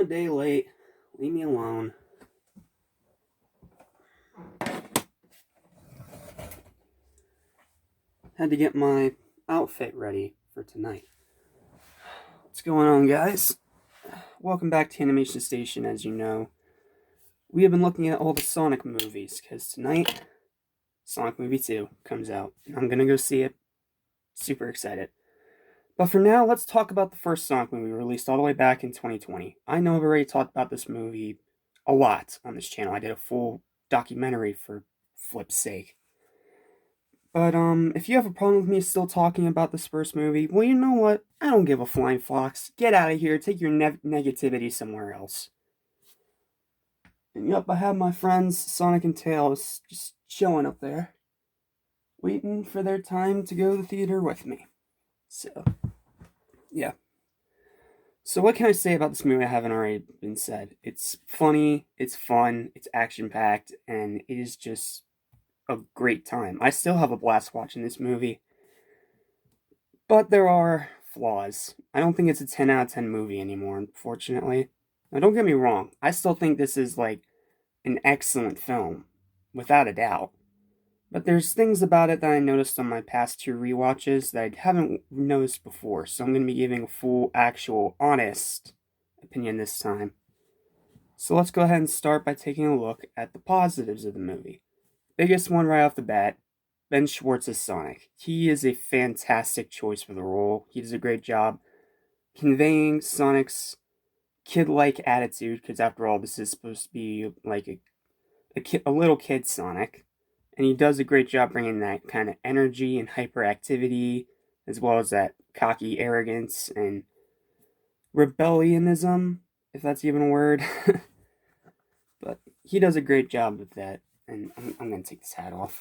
a day late. Leave me alone. Had to get my outfit ready for tonight. What's going on, guys? Welcome back to Animation Station. As you know, we have been looking at all the Sonic movies, because tonight, Sonic Movie 2 comes out, and I'm gonna go see it. Super excited. But for now, let's talk about the first Sonic movie released all the way back in 2020. I know I've already talked about this movie a lot on this channel. I did a full documentary for flip's sake. But if you have a problem with me still talking about this first movie, well, you know what? I don't give a flying fox. Get out of here. Take your negativity somewhere else. And yep, I have my friends Sonic and Tails just chilling up there, waiting for their time to go to the theater with me. So, yeah. So what can I say about this movie I haven't already been said? It's funny, it's fun, it's action-packed, and it is just a great time. I still have a blast watching this movie. But there are flaws. I don't think it's a 10 out of 10 movie anymore, unfortunately. Now, don't get me wrong. I still think this is, an excellent film. Without a doubt. But there's things about it that I noticed on my past two rewatches that I haven't noticed before, so I'm going to be giving a full, actual, honest opinion this time. So let's go ahead and start by taking a look at the positives of the movie. Biggest one right off the bat, Ben Schwartz as Sonic. He is a fantastic choice for the role. He does a great job conveying Sonic's kid-like attitude, because after all, this is supposed to be like a little kid Sonic. And he does a great job bringing that kind of energy and hyperactivity, as well as that cocky arrogance and rebellionism, if that's even a word. But he does a great job with that, and I'm going to take this hat off.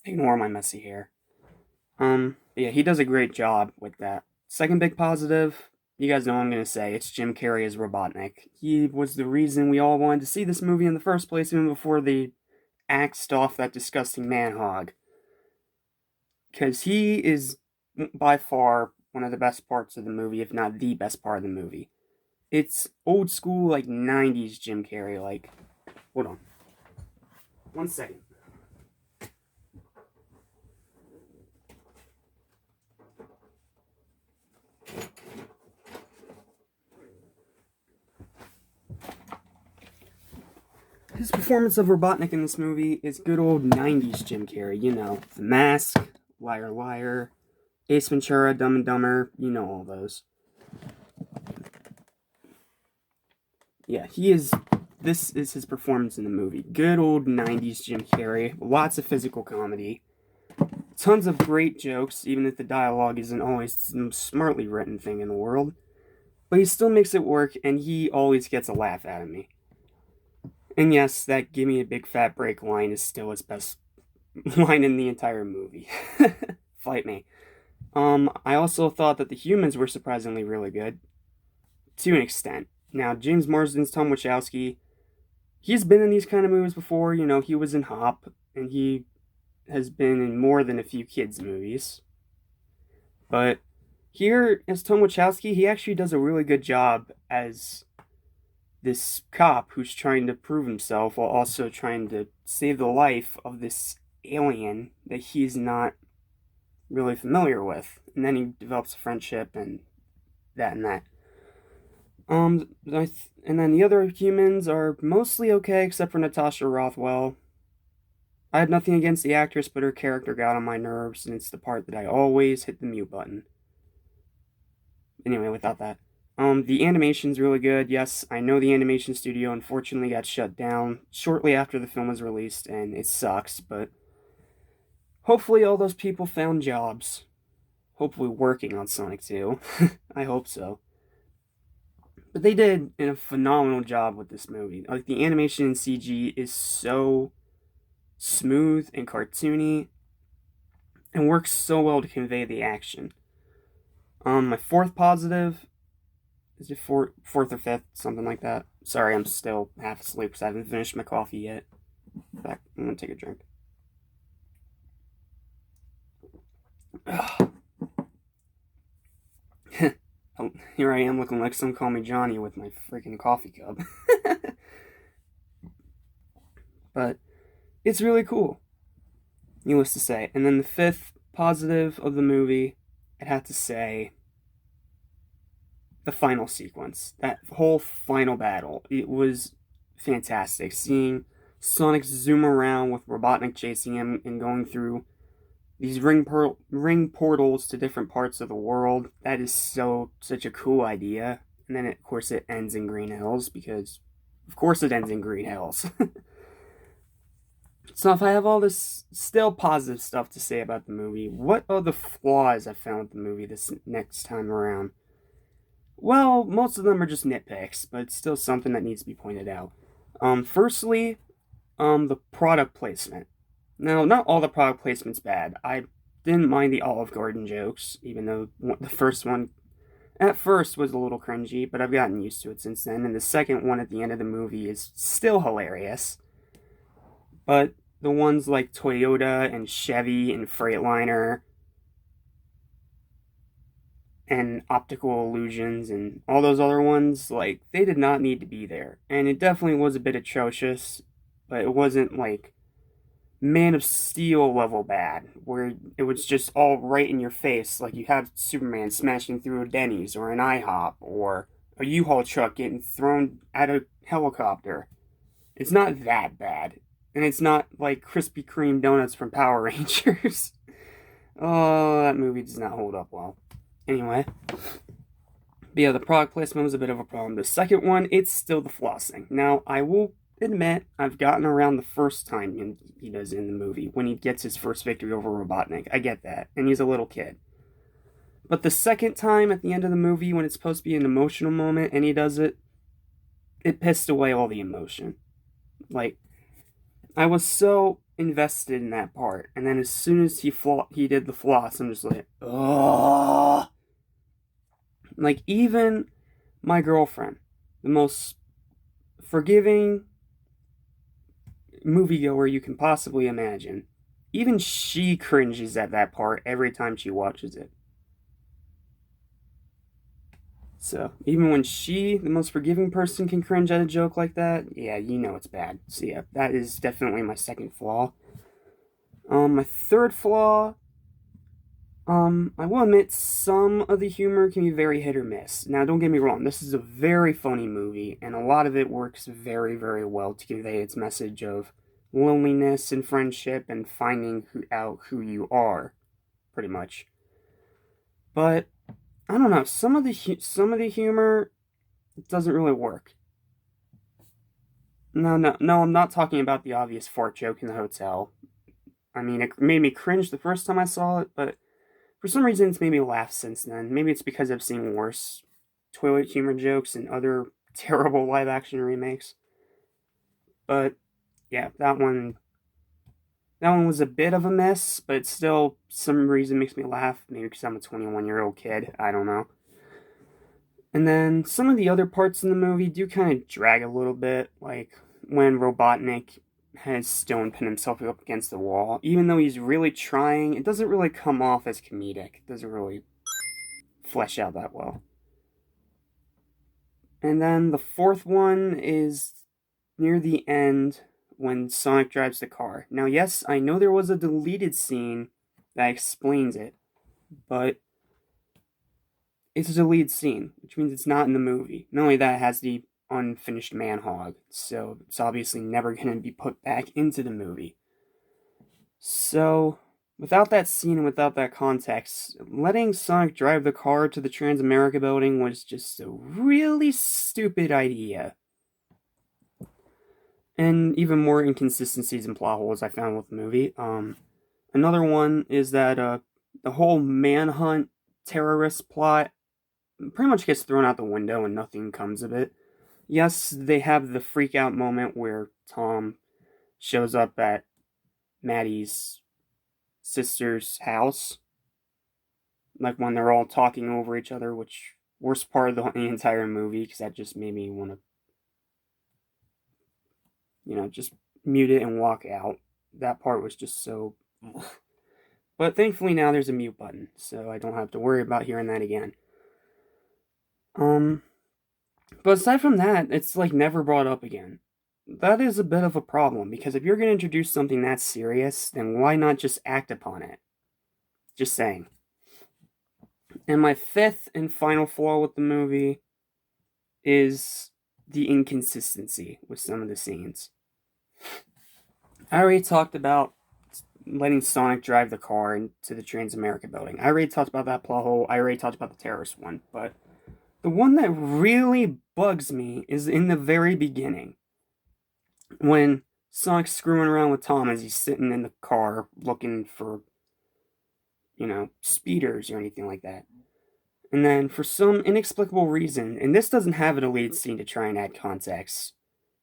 Ignore my messy hair. Yeah, he does a great job with that. Second big positive, you guys know what I'm going to say, it's Jim Carrey as Robotnik. He was the reason we all wanted to see this movie in the first place, even before they axed off that disgusting man-hog. Because he is, by far, one of the best parts of the movie, if not the best part of the movie. It's old school, 90s Jim Carrey, Hold on. 1 second. His performance of Robotnik in this movie is good old 90s Jim Carrey. You know, The Mask, Liar Liar, Ace Ventura, Dumb and Dumber, you know all those. Yeah, this is his performance in the movie. Good old 90s Jim Carrey, lots of physical comedy, tons of great jokes, even if the dialogue isn't always the most smartly written thing in the world. But he still makes it work, and he always gets a laugh out of me. And yes, that "give me a big fat break" line is still his best line in the entire movie. Fight me. I also thought that the humans were surprisingly really good. To an extent. Now, James Marsden's Tom Wachowski, he's been in these kind of movies before. You know, he was in Hop, and he has been in more than a few kids' movies. But here, as Tom Wachowski, he actually does a really good job as this cop who's trying to prove himself while also trying to save the life of this alien that he's not really familiar with. And then he develops a friendship and that and that. And then the other humans are mostly okay, except for Natasha Rothwell. I had nothing against the actress, but her character got on my nerves, and it's the part that I always hit the mute button. Anyway, without that. The animation's really good. Yes, I know the animation studio unfortunately got shut down shortly after the film was released, and it sucks, but hopefully all those people found jobs. Hopefully working on Sonic 2. I hope so. But they did a phenomenal job with this movie. The animation in CG is so smooth and cartoony, and works so well to convey the action. My fourth positive, is it fourth or fifth, something like that? Sorry, I'm still half asleep because I haven't finished my coffee yet. In fact, I'm gonna take a drink. Here I am looking like Some Call Me Johnny with my freaking coffee cup. But it's really cool, needless to say. And then the fifth positive of the movie, I'd have to say the final sequence. That whole final battle. It was fantastic. Seeing Sonic zoom around with Robotnik chasing him and going through these ring portals to different parts of the world. That is such a cool idea. And then, of course, it ends in Green Hills because, of course, it ends in Green Hills. So if I have all this still positive stuff to say about the movie, what are the flaws I found with the movie this next time around? Well, most of them are just nitpicks, but it's still something that needs to be pointed out. Firstly, the product placement. Now, not all the product placement's bad. I didn't mind the Olive Garden jokes, even though the first one at first was a little cringy, but I've gotten used to it since then. And the second one at the end of the movie is still hilarious. But the ones like Toyota and Chevy and Freightliner and Optical Illusions and all those other ones, like, they did not need to be there. And it definitely was a bit atrocious, but it wasn't like Man of Steel level bad, where it was just all right in your face, like you have Superman smashing through a Denny's or an IHOP or a U-Haul truck getting thrown at a helicopter. It's not that bad. And it's not like Krispy Kreme donuts from Power Rangers. Oh, that movie does not hold up well. Anyway. But yeah, the product placement was a bit of a problem. The second one, it's still the flossing. Now, I will admit, I've gotten around the first time he does in the movie, when he gets his first victory over Robotnik. I get that. And he's a little kid. But the second time at the end of the movie, when it's supposed to be an emotional moment, and he does it, it pissed away all the emotion. Like, I was so invested in that part, and then as soon as he did the floss, I'm just like, ugh. Like, even my girlfriend, the most forgiving moviegoer you can possibly imagine, even she cringes at that part every time she watches it. So, even when she, the most forgiving person, can cringe at a joke like that, yeah, you know it's bad. So yeah, that is definitely my second flaw. My third flaw, I will admit some of the humor can be very hit or miss. Now, don't get me wrong, this is a very funny movie, and a lot of it works very, very well to convey its message of loneliness and friendship and finding out who you are, pretty much. But I don't know, some of the humor doesn't really work. No, I'm not talking about the obvious fart joke in the hotel. I mean, it made me cringe the first time I saw it, but for some reason it's made me laugh since then. Maybe it's because I've seen worse toilet humor jokes in other terrible live action remakes. But yeah, that one was a bit of a mess, but still some reason makes me laugh. Maybe because I'm a 21-year-old kid. I don't know. And then some of the other parts in the movie do kind of drag a little bit, like when Robotnik has Stone pin himself up against the wall. Even though he's really trying, it doesn't really come off as comedic. It doesn't really flesh out that well. And then the fourth one is near the end when Sonic drives the car. Now, yes, I know there was a deleted scene that explains it, but it's a deleted scene, which means it's not in the movie. Not only that, it has the unfinished Manhog, so it's obviously never going to be put back into the movie. So, without that scene and without that context, letting Sonic drive the car to the Transamerica building was just a really stupid idea. And even more inconsistencies and plot holes I found with the movie. Another one is that the whole manhunt terrorist plot pretty much gets thrown out the window and nothing comes of it. Yes, they have the freak out moment where Tom shows up at Maddie's sister's house, like when they're all talking over each other, which worst part of the entire movie, because that just made me want to, just mute it and walk out. That part was just so... But thankfully now there's a mute button, so I don't have to worry about hearing that again. But aside from that, it's like never brought up again. That is a bit of a problem, because if you're going to introduce something that serious, then why not just act upon it? Just saying. And my fifth and final flaw with the movie is the inconsistency with some of the scenes. I already talked about letting Sonic drive the car into the Transamerica building. I already talked about that plot hole. I already talked about the terrorist one. But the one that really bugs me is in the very beginning, when Sonic's screwing around with Tom as he's sitting in the car looking for, speeders or anything like that. And then, for some inexplicable reason, and this doesn't have a deleted scene to try and add context,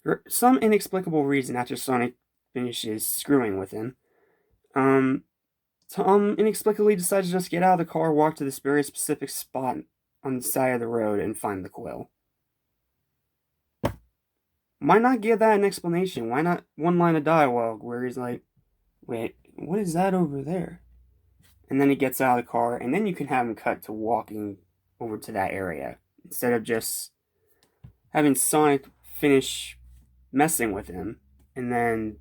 for some inexplicable reason after Sonic finishes screwing with him, Tom inexplicably decides to just get out of the car, walk to this very specific spot on the side of the road, and find the quill. Why not give that an explanation? Why not one line of dialogue where he's like, wait, what is that over there? And then he gets out of the car, and then you can have him cut to walking over to that area, instead of just having Sonic finish messing with him, and then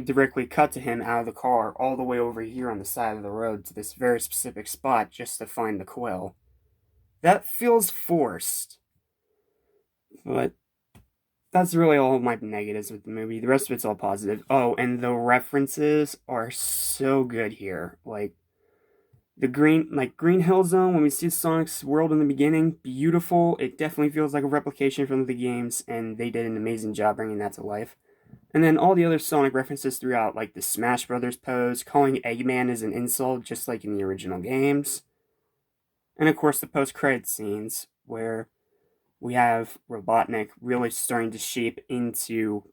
directly cut to him out of the car all the way over here on the side of the road to this very specific spot just to find the quill. That feels forced. But that's really all of my negatives with the movie. The rest of it's all positive. Oh, and the references are so good here. Like the Green Hill Zone, when we see Sonic's world in the beginning, beautiful. It definitely feels like a replication from the games, and they did an amazing job bringing that to life. And then all the other Sonic references throughout, like the Smash Brothers pose, calling Eggman is an insult, just like in the original games. And of course, the post-credit scenes, where we have Robotnik really starting to shape into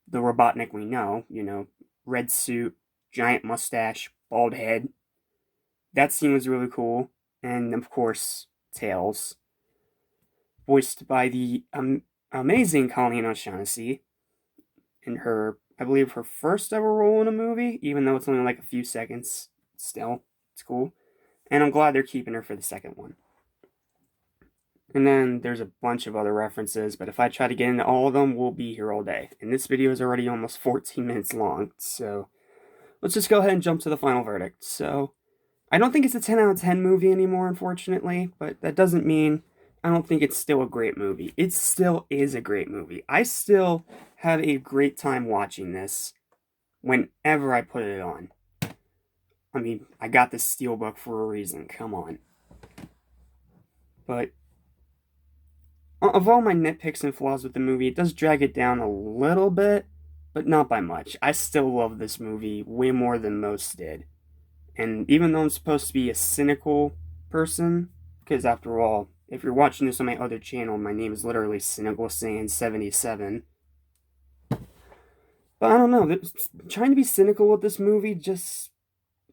the Robotnik we know, red suit, giant mustache, bald head. That scene was really cool. And of course, Tails, voiced by the amazing Colleen O'Shaughnessy, in her, I believe, her first ever role in a movie, even though it's only like a few seconds. Still, it's cool. And I'm glad they're keeping her for the second one. And then there's a bunch of other references, but if I try to get into all of them, we'll be here all day. And this video is already almost 14 minutes long, so let's just go ahead and jump to the final verdict. So, I don't think it's a 10 out of 10 movie anymore, unfortunately, but that doesn't mean I don't think it's still a great movie. It still is a great movie. I still have a great time watching this whenever I put it on. I mean, I got this steelbook for a reason, come on. But of all my nitpicks and flaws with the movie, it does drag it down a little bit, but not by much. I still love this movie way more than most did. And even though I'm supposed to be a cynical person, because after all, if you're watching this on my other channel, my name is literally Cynical Saiyan 77. But I don't know, trying to be cynical with this movie just,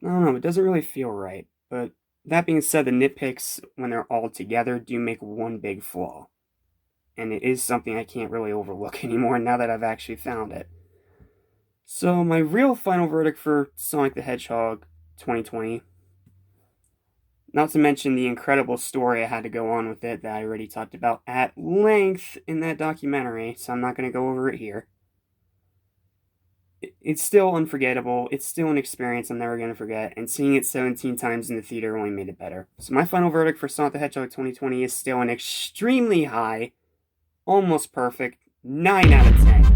I don't know, it doesn't really feel right. But that being said, the nitpicks, when they're all together, do make one big flaw. And it is something I can't really overlook anymore now that I've actually found it. So my real final verdict for Sonic the Hedgehog 2020, not to mention the incredible story I had to go on with it that I already talked about at length in that documentary, so I'm not going to go over it here. It's still unforgettable. It's still an experience I'm never going to forget, and seeing it 17 times in the theater only made it better. So my final verdict for Sonic the Hedgehog 2020 is still an extremely high, almost perfect 9 out of 10.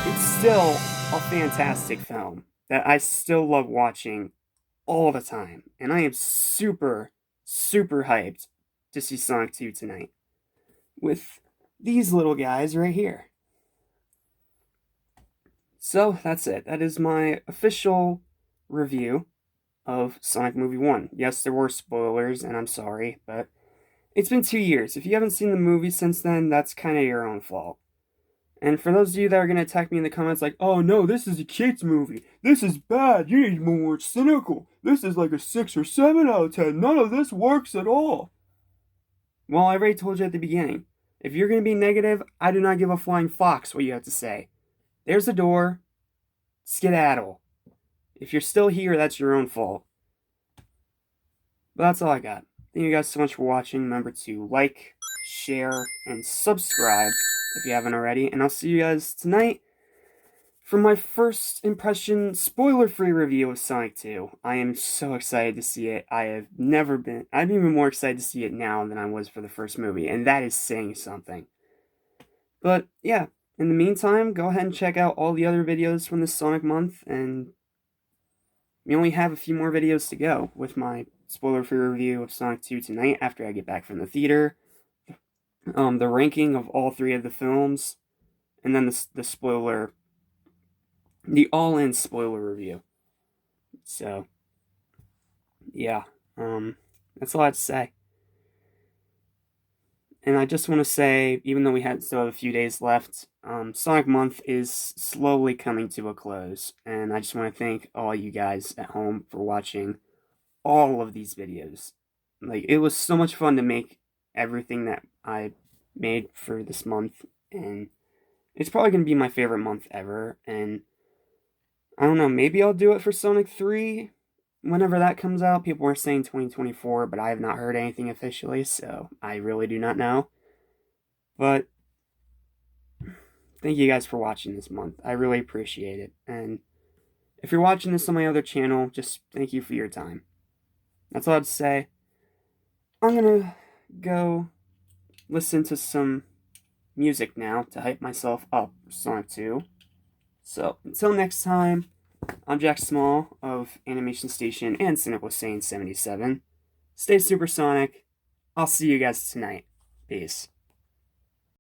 It's still a fantastic film that I still love watching all the time. And I am super, super hyped to see Sonic 2 tonight with these little guys right here. So that's it. That is my official review of Sonic Movie 1. Yes, there were spoilers, and I'm sorry, but it's been 2 years. If you haven't seen the movie since then, that's kind of your own fault. And for those of you that are going to attack me in the comments like, oh no, this is a kid's movie. This is bad. You need more cynical. This is like a 6 or 7 out of 10. None of this works at all. Well, I already told you at the beginning. If you're going to be negative, I do not give a flying fox what you have to say. There's the door. Skedaddle. If you're still here, that's your own fault. But that's all I got. Thank you guys so much for watching. Remember to like, share, and subscribe if you haven't already. And I'll see you guys tonight for my first impression spoiler-free review of Sonic 2. I am so excited to see it. I'm even more excited to see it now than I was for the first movie, and that is saying something. But yeah, in the meantime, go ahead and check out all the other videos from this Sonic month, and we only have a few more videos to go with my spoiler-free review of Sonic 2 tonight after I get back from the theater, the ranking of all three of the films, and then the all-in spoiler review. So, yeah, that's all I have to say. And I just want to say, even though we still have a few days left, Sonic Month is slowly coming to a close, and I just want to thank all you guys at home for watching all of these videos. Like, it was so much fun to make everything that I made for this month, and it's probably going to be my favorite month ever, and I don't know, maybe I'll do it for Sonic 3 whenever that comes out. People are saying 2024, but I have not heard anything officially, so I really do not know. But thank you guys for watching this month. I really appreciate it. And if you're watching this on my other channel, just thank you for your time. That's all I have to say. I'm gonna go listen to some music now to hype myself up for Sonic 2. So, until next time, I'm Jack Small of Animation Station and Cynical Sane 77. Stay supersonic. I'll see you guys tonight. Peace.